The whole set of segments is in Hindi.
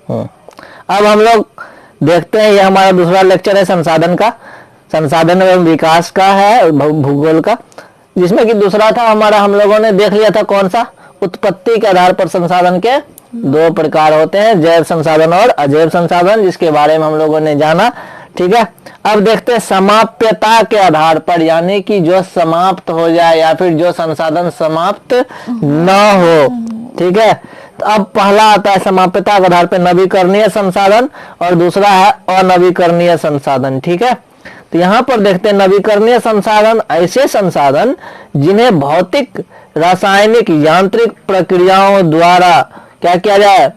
अब हम लोग देखते हैं, ये हमारा दूसरा लेक्चर है संसाधन का, संसाधन एवं विकास का है, भूगोल का, जिसमें कि दूसरा था हमारा, हम लोगों ने देख लिया था कौन सा, उत्पत्ति के आधार पर संसाधन के दो प्रकार होते हैं, जैव संसाधन और अजैव संसाधन, जिसके बारे में हम लोगों ने जाना। ठीक है, अब देखते हैं समाप्यता के आधार पर, यानी कि जो समाप्त हो जाए या फिर जो संसाधन समाप्त न हो। ठीक है, तो अब पहला आता है समाप्यता के आधार पर नवीकरणीय संसाधन और दूसरा है अनवीकरणीय संसाधन। ठीक है, तो यहां पर देखते हैं नवीकरणीय संसाधन ऐसे संसाधन जिन्हें भौतिक, रासायनिक, यांत्रिक प्रक्रियाओं द्वारा क्या किया जाए।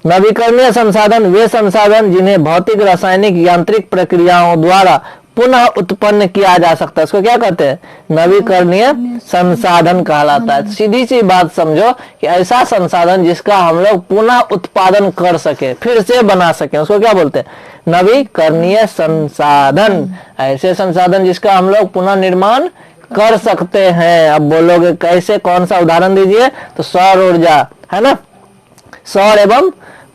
नवीकरणीय संसाधन वे संसाधन जिन्हें भौतिक, रासायनिक, यांत्रिक प्रक्रियाओं द्वारा पुनः उत्पन्न किया जा सकता है, इसको क्या कहते हैं, नवीकरणीय संसाधन कहलाता है। सीधी सी बात समझो कि ऐसा संसाधन जिसका हम लोग पुनः उत्पादन कर सके, फिर से बना सके, उसको क्या बोलते हैं, नवीकरणीय संसाधन। ऐसे संसाधन जिसका हम लोग पुनः निर्माण कर सकते हैं। अब बोलोगे कैसे, कौन सा उदाहरण दीजिए, तो सौर ऊर्जा है ना, सौर एवं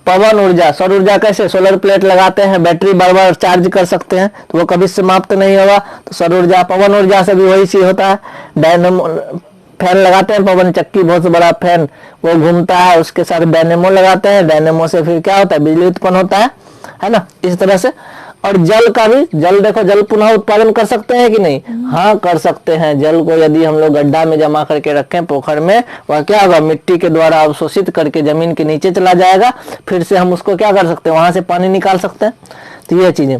पवन ऊर्जा। सौर ऊर्जा कैसे, सोलर प्लेट लगाते हैं, बैटरी बार बार चार्ज कर सकते हैं, तो वो कभी समाप्त नहीं होगा, तो सौर ऊर्जा। पवन ऊर्जा से भी वही सी होता है, डायनेमो, फैन लगाते हैं, पवन चक्की, बहुत बड़ा फैन, वो घूमता है, उसके साथ डायनेमो लगाते हैं, डायनेमो से फिर क्या होता है, बिजली उत्पन्न होता है ना, इस तरह से। और जल का भी, जल देखो, जल पुनः उत्पादन कर सकते हैं कि नहीं, हाँ कर सकते हैं। जल को यदि हम लोग गड्ढा में जमा करके रखें, पोखर में, वह क्या होगा, मिट्टी के द्वारा अवशोषित करके जमीन के नीचे चला जाएगा, फिर से हम उसको क्या कर सकते हैं, वहां से पानी निकाल सकते हैं। तो ये चीजें।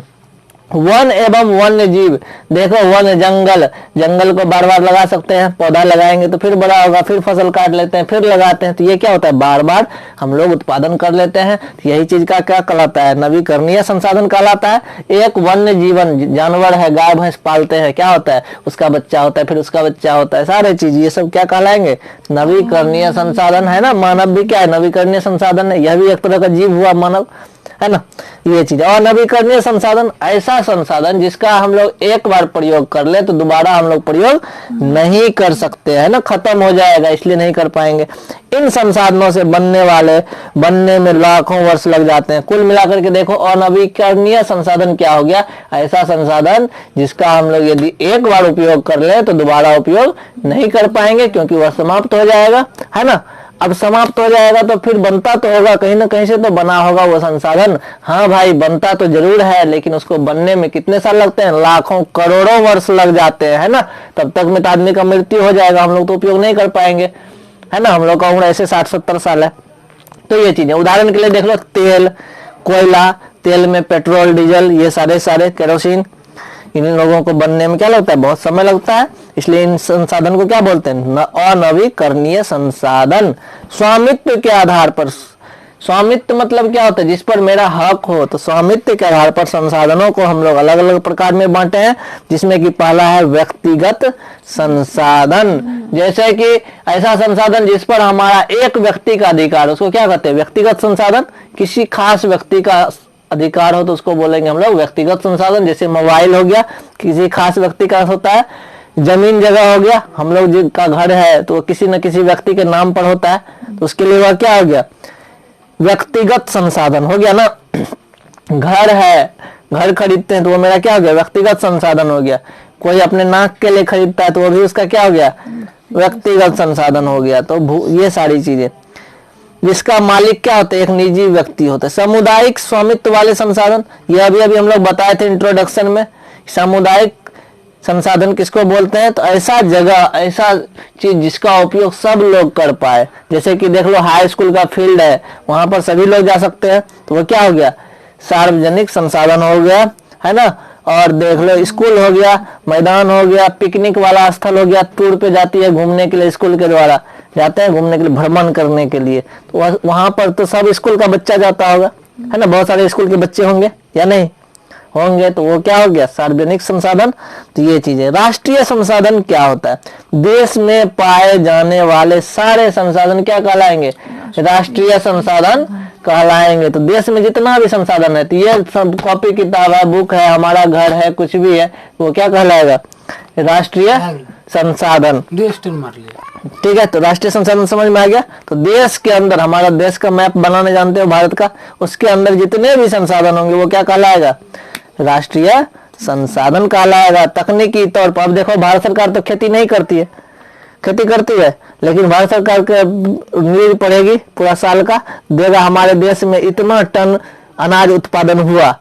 वन एवं वन्य जीव, देखो वन जंगल, जंगल को बार बार लगा सकते हैं, पौधा लगाएंगे तो फिर बड़ा होगा, फिर फसल काट लेते हैं, फिर लगाते हैं, तो ये क्या होता है, बार बार हम लोग उत्पादन कर लेते हैं। तो यही चीज का क्या कहलाता है, नवीकरणीय संसाधन कहलाता है। एक वन्य जीवन, जानवर है, गाय भैंस पालते हैं, क्या होता है, उसका बच्चा होता है, फिर उसका बच्चा होता है, सारे चीज ये सब क्या कहलाएंगे, नवीकरणीय संसाधन है ना। मानव भी क्या है, नवीकरणीय संसाधन है, यह भी एक तरह का जीव हुआ मानव, है ना, ये चीज। और नवीकरणीय संसाधन ऐसा संसाधन जिसका हम लोग एक बार प्रयोग कर ले तो दोबारा हम लोग प्रयोग नहीं कर सकते, है ना, खत्म हो जाएगा, इसलिए नहीं कर पाएंगे। इन संसाधनों से बनने में लाखों वर्ष लग जाते हैं। कुल मिलाकर के देखो, अनवीकरणीय संसाधन क्या हो गया, ऐसा संसाधन जिसका हम लोग यदि एक बार उपयोग कर ले तो दोबारा उपयोग नहीं कर पाएंगे, क्योंकि वह समाप्त हो जाएगा, है ना। अब समाप्त हो जाएगा तो फिर बनता तो होगा, कहीं ना कहीं से तो बना होगा वो संसाधन। हाँ भाई, बनता तो जरूर है, लेकिन उसको बनने में कितने साल लगते हैं, लाखों करोड़ों वर्ष लग जाते हैं, है ना। तब तक में तो आदमी का मृत्यु हो जाएगा, हम लोग तो उपयोग नहीं कर पाएंगे, है ना। हम लोग का उम्र ऐसे 60-70 साल है। तो ये चीजें, उदाहरण के लिए देख लो, तेल, कोयला, तेल में पेट्रोल, डीजल, ये सारे केरोसिन, इन लोगों को बनने में क्या लगता है, बहुत समय लगता है, इसलिए इन संसाधन को क्या बोलते हैं, अनवीकरणीय संसाधन। स्वामित्व के आधार पर, स्वामित्व मतलब क्या होता है, जिस पर मेरा हक हो, तो स्वामित्व के आधार पर संसाधनों को हम लोग अलग अलग प्रकार में बांटे हैं, जिसमें कि पहला है व्यक्तिगत संसाधन। जैसे कि ऐसा संसाधन जिस पर हमारा एक व्यक्ति का अधिकार, उसको क्या कहते हैं, व्यक्तिगत संसाधन। किसी खास व्यक्ति का अधिकार हो तो उसको बोलेंगे हम लोग व्यक्तिगत संसाधन। जैसे मोबाइल हो गया, किसी खास व्यक्ति का होता है। जमीन जगह हो गया, हम लोग जिनका घर है तो किसी न किसी व्यक्ति के नाम पर होता है, तो उसके लिए वह क्या हो गया, व्यक्तिगत संसाधन हो गया ना। घर है, घर खरीदते हैं तो वो मेरा क्या हो गया, व्यक्तिगत संसाधन हो गया। कोई अपने नाक के लिए खरीदता है तो वो भी उसका क्या हो गया, व्यक्तिगत संसाधन हो गया। तो ये सारी चीजें, जिसका मालिक क्या होता है, एक निजी व्यक्ति होता है। सामुदायिक स्वामित्व वाले संसाधन, ये अभी हम लोग बताए थे इंट्रोडक्शन में। सामुदायिक संसाधन किसको बोलते हैं, तो ऐसा जगह, ऐसा चीज जिसका उपयोग सब लोग कर पाए। जैसे कि देख लो, हाई स्कूल का फील्ड है, वहां पर सभी लोग जा सकते हैं, तो वो क्या हो गया, सार्वजनिक संसाधन हो गया, है ना। और देख लो, स्कूल हो गया, मैदान हो गया, पिकनिक वाला स्थल हो गया, टूर पे जाती है घूमने के लिए, स्कूल के द्वारा जाते हैं घूमने के लिए, भ्रमण करने के लिए, तो वहां पर तो सब स्कूल का बच्चा जाता होगा, है ना, बहुत सारे स्कूल के बच्चे होंगे या नहीं होंगे, तो वो क्या हो गया, सार्वजनिक संसाधन। तो ये चीजें। राष्ट्रीय संसाधन क्या होता है, देश में पाए जाने वाले सारे संसाधन क्या कहलाएंगे, राष्ट्रीय संसाधन कहलाएंगे। तो देश में जितना भी संसाधन है, तो ये सब कॉपी किताब है, बुक है, हमारा घर है, कुछ भी है, वो क्या कहलाएगा, राष्ट्रीय संसाधन। ठीक है, तो राष्ट्रीय संसाधन समझ में आ गया। तो देश के अंदर, हमारा देश का मैप बनाने जानते हो भारत का, उसके अंदर जितने भी संसाधन होंगे वो क्या कहलाएगा, राष्ट्रीय संसाधन कहलाएगा। तकनीकी तौर पर अब देखो, भारत सरकार तो खेती नहीं करती है, खेती करती है, लेकिन भारत सरकार के नींव पड़ेगी पूरा साल का, देगा हमारे देश में इतना टन अनाज उत्पादन हुआ,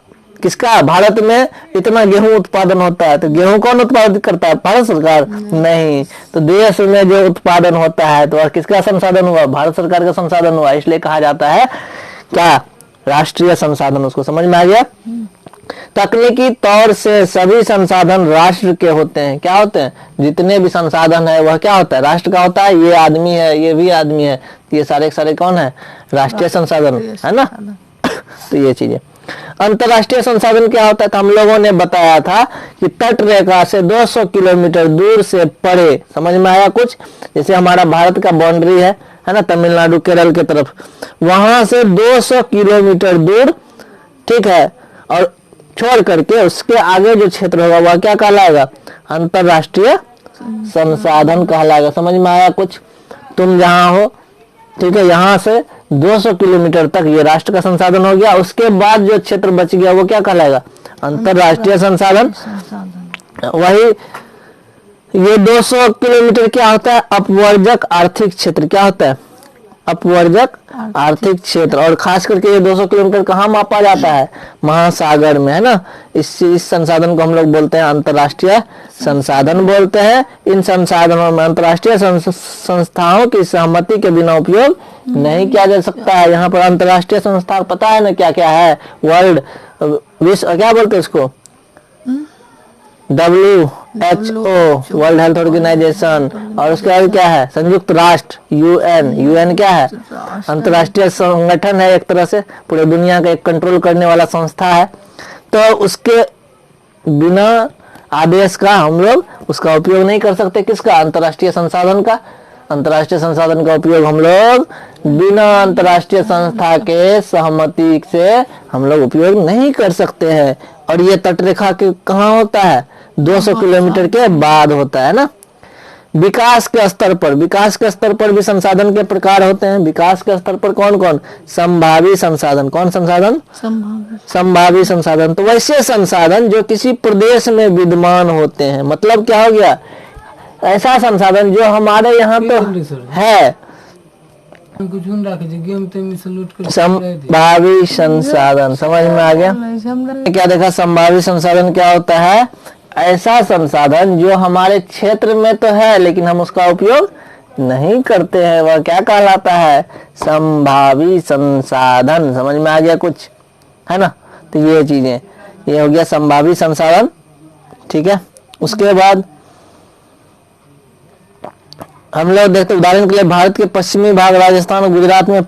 किसका, भारत में इतना गेहूं उत्पादन होता है, तो गेहूं कौन उत्पादित करता है, भारत सरकार नहीं। तो देश में जो उत्पादन होता है तो किसका संसाधन हुआ, भारत सरकार का संसाधन हुआ, इसलिए कहा जाता है क्या, राष्ट्रीय संसाधन। उसको समझ में आ गया। तकनीकी तौर से सभी संसाधन राष्ट्र के होते हैं। क्या होते हैं, जितने भी संसाधन है वह क्या होता है, राष्ट्र का होता है। ये आदमी है, ये भी आदमी है, ये सारे सारे कौन है, राष्ट्रीय संसाधन है ना। तो ये चीजें, अंतरराष्ट्रीय संसाधन क्या होता है, तो हम लोगों ने बताया था कि तट रेखा से 200 किलोमीटर दूर से परे, समझ में आया कुछ, जैसे हमारा भारत का बाउंड्री है ना, तमिलनाडु केरल के तरफ, वहां से 200 किलोमीटर दूर, ठीक है, और छोड़ करके उसके आगे जो क्षेत्र होगा वह क्या कहलाएगा, अंतरराष्ट्रीय संसाधन कहलाएगा। समझ में आया कुछ, तुम जहां हो, ठीक है, यहाँ से 200 किलोमीटर तक ये राष्ट्र का संसाधन हो गया, उसके बाद जो क्षेत्र बच गया वो क्या कहलाएगा, अंतरराष्ट्रीय संसाधन। वही ये 200 किलोमीटर क्या होता है, अपवर्जक आर्थिक क्षेत्र। क्या होता है, अपवर्जक आर्थिक क्षेत्र। और खास करके ये 200 किलोमीटर कहाँ मापा जाता है, महासागर में, है ना। इस संसाधन को हम लोग बोलते हैं अंतरराष्ट्रीय संसाधन बोलते हैं। इन संसाधनों में अंतरराष्ट्रीय संस्थाओं की सहमति के बिना उपयोग नहीं किया जा सकता है। यहाँ पर अंतरराष्ट्रीय संस्था पता है ना क्या क्या है, वर्ल्ड, विश्व, क्या बोलते हैं इसको, WHO, वर्ल्ड हेल्थ ऑर्गेनाइजेशन, और उसके बाद क्या है, संयुक्त राष्ट्र, UN क्या है, अंतरराष्ट्रीय संगठन है, एक तरह से पूरे दुनिया का एक कंट्रोल करने वाला संस्था है। तो उसके बिना आदेश का हम लोग उसका उपयोग नहीं कर सकते, किसका, अंतरराष्ट्रीय संसाधन का। अंतरराष्ट्रीय संसाधन का उपयोग हम लोग बिना अंतरराष्ट्रीय संस्था के सहमति से हम लोग उपयोग नहीं कर सकते हैं। और ये तटरेखा के कहाँ होता है, 200 किलोमीटर के बाद होता है ना। विकास के स्तर पर, विकास के स्तर पर भी संसाधन के प्रकार होते हैं। विकास के स्तर पर कौन कौन, संभावी संसाधन। कौन संसाधन, संभावी संसाधन। तो वैसे संसाधन जो किसी प्रदेश में विद्यमान होते हैं, मतलब क्या हो गया, ऐसा संसाधन जो हमारे यहाँ तो है, संभावी संसाधन। समझ में आ गया, क्या देखा, संभावी संसाधन क्या होता है, ऐसा संसाधन जो हमारे क्षेत्र में तो है लेकिन हम उसका उपयोग नहीं करते हैं, वह क्या कहलाता है, संभावी संसाधन। समझ में आ गया कुछ, है ना। तो ये चीजें, ये हो गया संभावी संसाधन, ठीक है। उसके बाद हम लोग देखते, उदाहरण के लिए भारत के पश्चिमी भाग, राजस्थान और गुजरात में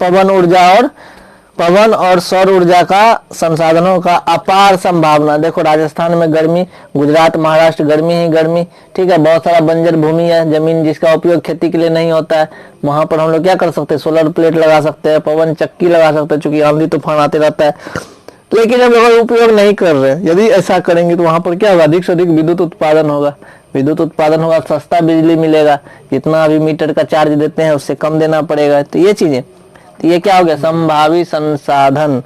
पवन और सौर ऊर्जा का संसाधनों का अपार संभावना। देखो राजस्थान में गर्मी, गुजरात महाराष्ट्र गर्मी ही गर्मी, ठीक है, बहुत सारा बंजर भूमि है, जमीन जिसका उपयोग खेती के लिए नहीं होता है। वहां पर हम लोग क्या कर सकते हैं, सोलर प्लेट लगा सकते हैं, पवन चक्की लगा सकते हैं, चूंकि आंधी तूफान आते रहता है, लेकिन हम लोग उपयोग नहीं कर रहे। यदि ऐसा करेंगे तो वहां पर क्या होगा, अधिक से अधिक विद्युत उत्पादन होगा, विद्युत उत्पादन होगा, सस्ता बिजली मिलेगा, जितना अभी मीटर का चार्ज देते हैं उससे कम देना पड़ेगा। तो ये चीजें, तो ये क्या हो गया, संभावी संसाधन।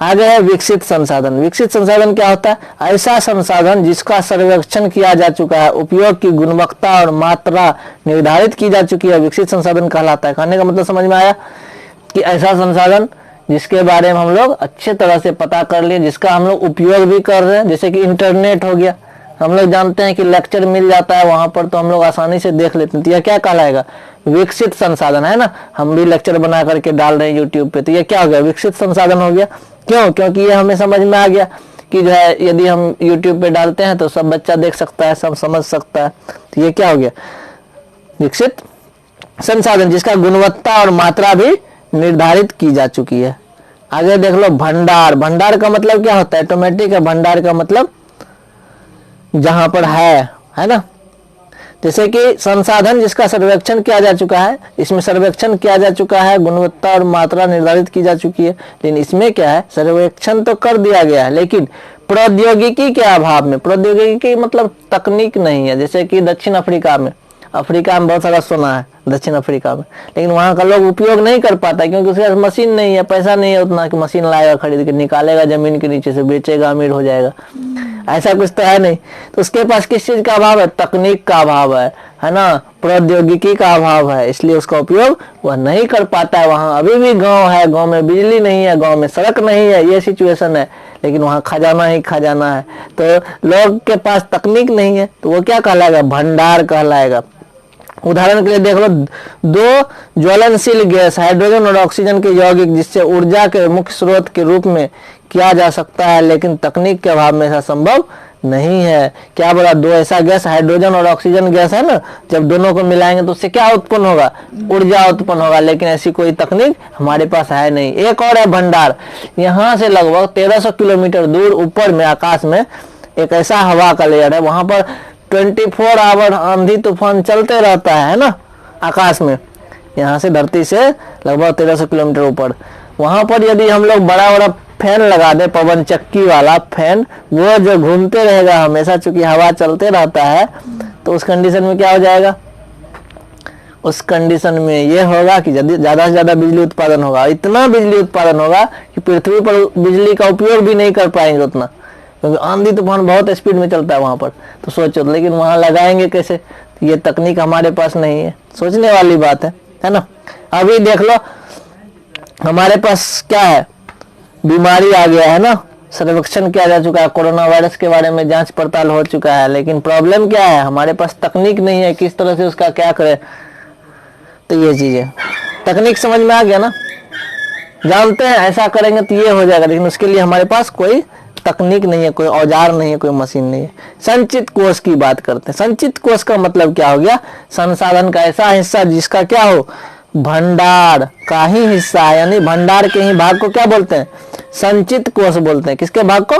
आगे है विकसित संसाधन। विकसित संसाधन क्या होता है, ऐसा संसाधन जिसका सर्वेक्षण किया जा चुका है, उपयोग की गुणवत्ता और मात्रा निर्धारित की जा चुकी है, विकसित संसाधन कहलाता है। कहने का मतलब समझ में आया कि ऐसा संसाधन जिसके बारे में हम लोग अच्छे तरह से पता कर लिए, जिसका हम लोग उपयोग भी कर रहे हैं, जैसे कि इंटरनेट हो गया। हम लोग जानते हैं कि लेक्चर मिल जाता है वहां पर, तो हम लोग आसानी से देख लेते हैं। तो यह क्या कहलाएगा, विकसित संसाधन, है ना। हम भी लेक्चर बना करके डाल रहे हैं यूट्यूब पे, तो ये क्या हो गया, विकसित संसाधन हो गया। क्यों, क्योंकि ये हमें समझ में आ गया कि जो है यदि हम यूट्यूब पे डालते हैं तो सब बच्चा देख सकता है, सब समझ सकता है। तो ये क्या हो गया, विकसित संसाधन जिसका गुणवत्ता और मात्रा भी निर्धारित की जा चुकी है। आगे देख लो भंडार। भंडार का मतलब क्या होता है, ऑटोमेटिक है। भंडार का मतलब जहां पर है ना। जैसे कि संसाधन जिसका सर्वेक्षण किया जा चुका है, इसमें सर्वेक्षण किया जा चुका है, गुणवत्ता और मात्रा निर्धारित की जा चुकी है, लेकिन इसमें क्या है, सर्वेक्षण तो कर दिया गया है लेकिन प्रौद्योगिकी के अभाव में, प्रौद्योगिकी मतलब तकनीक नहीं है। जैसे कि दक्षिण अफ्रीका में अफ्रीका में बहुत सारा सोना है, दक्षिण अफ्रीका में, लेकिन वहाँ का लोग उपयोग नहीं कर पाता क्योंकि उसके पास मशीन नहीं है, पैसा नहीं है उतना कि मशीन लाएगा खरीद के निकालेगा जमीन के नीचे से, बेचेगा, अमीर हो जाएगा, ऐसा कुछ तो है नहीं। तो उसके पास किस चीज का अभाव है? तकनीक का अभाव है ना, प्रौद्योगिकी का अभाव है, इसलिए उसका उपयोग वह नहीं कर पाता है। वहाँ अभी भी गांव है, गांव में बिजली नहीं है, गांव में सड़क नहीं है, ये सिचुएशन है, लेकिन वहाँ खजाना ही खजाना है। तो लोग के पास तकनीक नहीं है तो वो क्या कहलाएगा? भंडार कहलाएगा। उदाहरण के लिए देख लो, दो ज्वलनशील गैस हाइड्रोजन और ऑक्सीजन के यौगिक जिससे ऊर्जा के मुख्य स्रोत के रूप में किया जा सकता है, लेकिन तकनीक के अभाव में ऐसा संभव नहीं है। क्या बोला? दो ऐसा गैस हाइड्रोजन और ऑक्सीजन गैस है ना, जब दोनों को मिलाएंगे तो उससे क्या उत्पन्न होगा? ऊर्जा उत्पन्न होगा, लेकिन ऐसी कोई तकनीक हमारे पास है नहीं। एक और है भंडार। यहाँ से लगभग 1300 किलोमीटर दूर ऊपर में आकाश में एक ऐसा हवा का लेयर है, वहां पर 24 आवर आंधी तूफान चलते रहता है ना आकाश में, यहाँ से धरती से लगभग 1300 किलोमीटर ऊपर। वहां पर यदि हम लोग बड़ा बड़ा फैन लगा दे, पवन चक्की वाला फैन, वो जो घूमते रहेगा हमेशा, चूंकि हवा चलते रहता है, तो उस कंडीशन में क्या हो जाएगा? उस कंडीशन में ये होगा कि ज्यादा से ज्यादा बिजली उत्पादन होगा, इतना बिजली उत्पादन होगा कि पृथ्वी पर बिजली का उपयोग भी नहीं कर पाएंगे उतना, क्योंकि आंधी तूफान बहुत स्पीड में चलता है वहां पर। तो सोचो, लेकिन वहां लगाएंगे कैसे? ये तकनीक हमारे पास नहीं है, सोचने वाली बात है ना। अभी देख लो हमारे पास क्या है, बीमारी आ गया है ना, सर्वेक्षण किया जा चुका है, कोरोना वायरस के बारे में जांच पड़ताल हो चुका है, लेकिन प्रॉब्लम क्या है? हमारे पास तकनीक नहीं है, किस तरह से उसका क्या करें। तो ये चीजें, तकनीक समझ में आ गया ना, जानते हैं ऐसा करेंगे तो ये हो जाएगा, लेकिन उसके लिए हमारे पास कोई तकनीक नहीं है, कोई औजार नहीं है, कोई मशीन नहीं है। संचित कोष की बात करते हैं। संचित कोष का मतलब क्या हो गया? संसाधन का ऐसा हिस्सा जिसका क्या हो? भंडार का ही हिस्सा है, यानी भंडार के ही भाग को क्या बोलते हैं? संचित कोष बोलते हैं। किसके भाग को?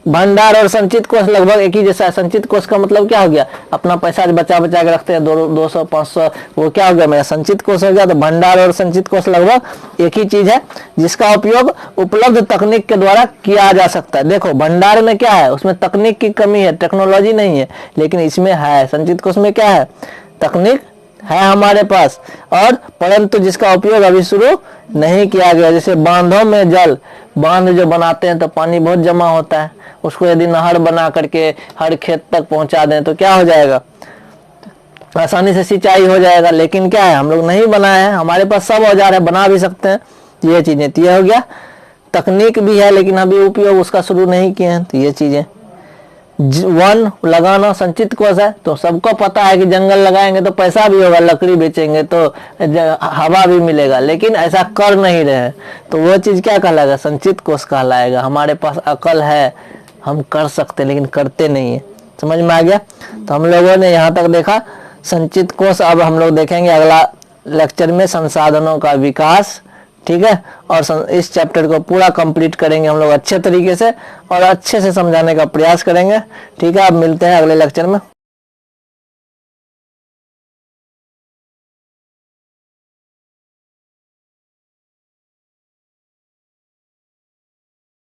भंडार और संचित कोष लगभग एक ही जैसा है। संचित कोष का मतलब क्या हो गया? अपना पैसा बचा बचा के रखते हैं, 200 500, वो क्या हो गया? मेरा संचित कोष हो गया। तो भंडार और संचित कोष लगभग एक ही चीज है, जिसका उपयोग उपलब्ध तकनीक के द्वारा किया जा सकता है। देखो भंडार में क्या है? उसमें तकनीक की कमी है, टेक्नोलॉजी नहीं है, लेकिन इसमें है। संचित कोष में क्या है? तकनीक है हमारे पास, और परंतु जिसका उपयोग अभी शुरू नहीं किया गया। जैसे बांधों में जल, बांध जो बनाते हैं तो पानी बहुत जमा होता है, उसको यदि नहर बना करके हर खेत तक पहुंचा दें तो क्या हो जाएगा? आसानी से सिंचाई हो जाएगा। लेकिन क्या है, हम लोग नहीं बनाए हैं, हमारे पास सब औजार है, बना भी सकते हैं। ये चीजें, तो ये हो गया, तकनीक भी है लेकिन अभी उपयोग उसका शुरू नहीं किए हैं। तो ये चीजें, वन लगाना संचित कोष है, तो सबको पता है कि जंगल लगाएंगे तो पैसा भी होगा, लकड़ी बेचेंगे तो हवा भी मिलेगा, लेकिन ऐसा कर नहीं रहे, तो वो चीज क्या कहलाएगा? संचित कोष कहलाएगा। हमारे पास अकल है, हम कर सकते, लेकिन करते नहीं है। समझ में आ गया? तो हम लोगों ने यहाँ तक देखा संचित कोष। अब हम लोग देखेंगे अगला लेक्चर में संसाधनों का विकास, ठीक है, और इस चैप्टर को पूरा कंप्लीट करेंगे हम लोग अच्छे तरीके से, और अच्छे से समझाने का प्रयास करेंगे। ठीक है, अब मिलते हैं अगले लेक्चर में।